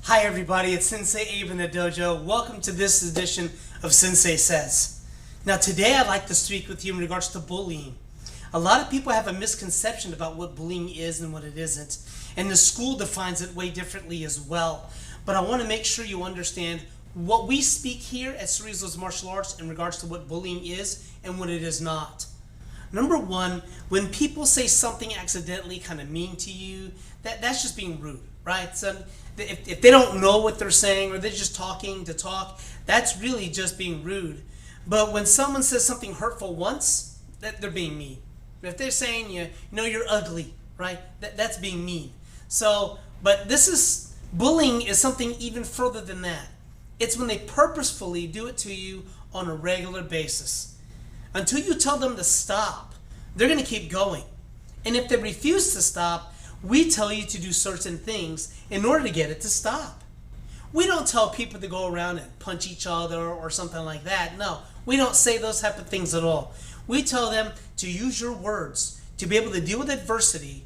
Hi everybody, it's Sensei Abe in the dojo. Welcome to this edition of Sensei Says. Now today I'd like to speak with you in regards to bullying. A lot of people have a misconception about what bullying is and what it isn't, and the school defines it way differently as well. But I want to make sure you understand what we speak here at Cerezo's Martial Arts in regards to what bullying is and what it is not. Number one, when people say something accidentally kind of mean to you, that's just being rude, right? So if they don't know what they're saying or they're just talking to talk, that's really just being rude. But when someone says something hurtful once, they're being mean. If they're saying you're ugly, right? That's being mean. So, but bullying is something even further than that. It's when they purposefully do it to you on a regular basis. Until you tell them to stop, they're going to keep going. And if they refuse to stop, we tell you to do certain things in order to get it to stop. We don't tell people to go around and punch each other or something like that. No, we don't say those type of things at all. We tell them to use your words to be able to deal with adversity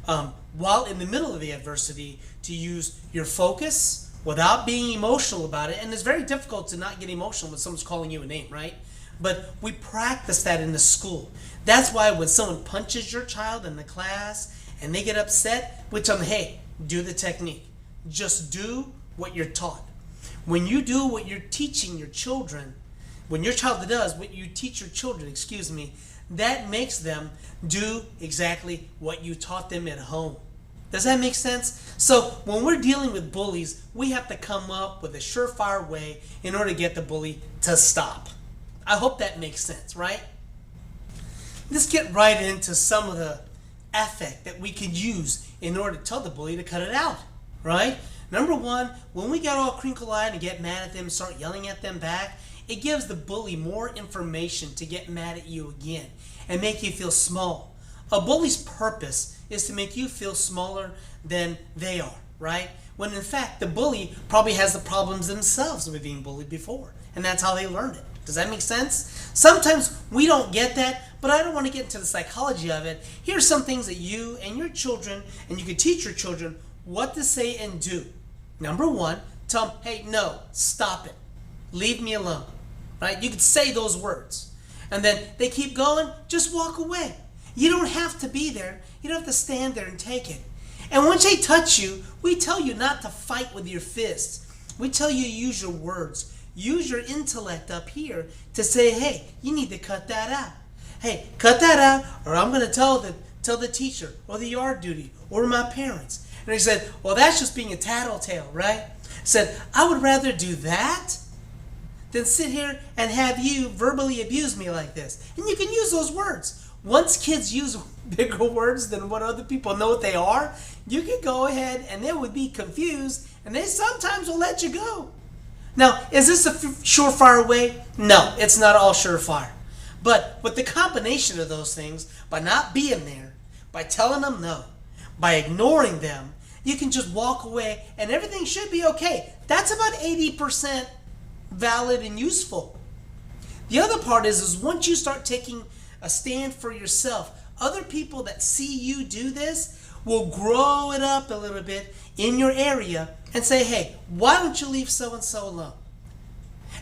while in the middle of the adversity, to use your focus without being emotional about it. And it's very difficult to not get emotional when someone's calling you a name, right? But we practice that in the school. That's why when someone punches your child in the class and they get upset, we tell them, hey, do the technique. Just do what you're taught. When you do what you're teaching your children, when your child does what you teach your children, that makes them do exactly what you taught them at home. Does that make sense? So when we're dealing with bullies, we have to come up with a surefire way in order to get the bully to stop. I hope that makes sense, right? Let's get right into some of the affect that we could use in order to tell the bully to cut it out, right? Number one, when we get all crinkle-eyed and get mad at them and start yelling at them back, it gives the bully more information to get mad at you again and make you feel small. A bully's purpose is to make you feel smaller than they are, right? When in fact, the bully probably has the problems themselves with being bullied before, and that's how they learned it. Does that make sense? Sometimes we don't get that, but I don't want to get into the psychology of it. Here's some things that you and your children, and you can teach your children what to say and do. Number one, tell them, hey, no, stop it. Leave me alone, right? You could say those words. And then they keep going, just walk away. You don't have to be there. You don't have to stand there and take it. And once they touch you, we tell you not to fight with your fists. We tell you to use your words. Use your intellect up here to say, hey, you need to cut that out. Hey, cut that out, or I'm going to tell the teacher or the yard duty or my parents. And he said, well, that's just being a tattletale, right? He said, I would rather do that than sit here and have you verbally abuse me like this. And you can use those words. Once kids use bigger words than what other people know what they are, you can go ahead and they would be confused, and they sometimes will let you go. Now, is this a surefire way? No, it's not all surefire. But with the combination of those things, by not being there, by telling them no, by ignoring them, you can just walk away and everything should be okay. That's about 80% valid and useful. The other part is once you start taking a stand for yourself, other people that see you do this will grow it up a little bit in your area and say, hey, why don't you leave so-and-so alone?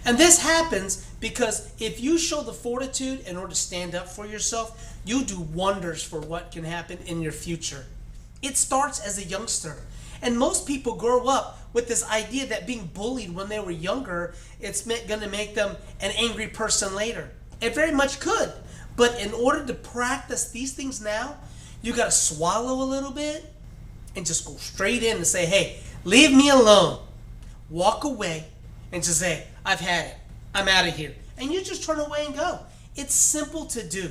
And this happens because if you show the fortitude in order to stand up for yourself, you do wonders for what can happen in your future. It starts as a youngster. And most people grow up with this idea that being bullied when they were younger, it's going to make them an angry person later. It very much could. But in order to practice these things now, you got to swallow a little bit and just go straight in and say, hey, leave me alone. Walk away and just say, I've had it. I'm out of here. And you just turn away and go. It's simple to do.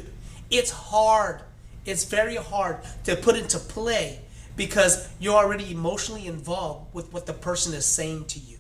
It's hard. It's very hard to put into play because you're already emotionally involved with what the person is saying to you.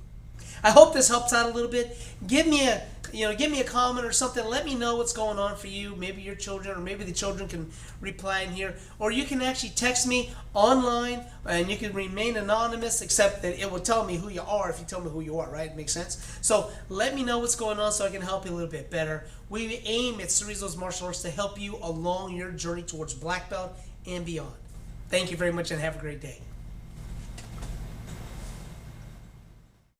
I hope this helps out a little bit. Give me a comment or something. Let me know what's going on for you. Maybe your children, or maybe the children can reply in here. Or you can actually text me online, and you can remain anonymous, except that it will tell me who you are if you tell me who you are, right? Makes sense? So let me know what's going on so I can help you a little bit better. We aim at Cerezo's Martial Arts to help you along your journey towards black belt and beyond. Thank you very much and have a great day.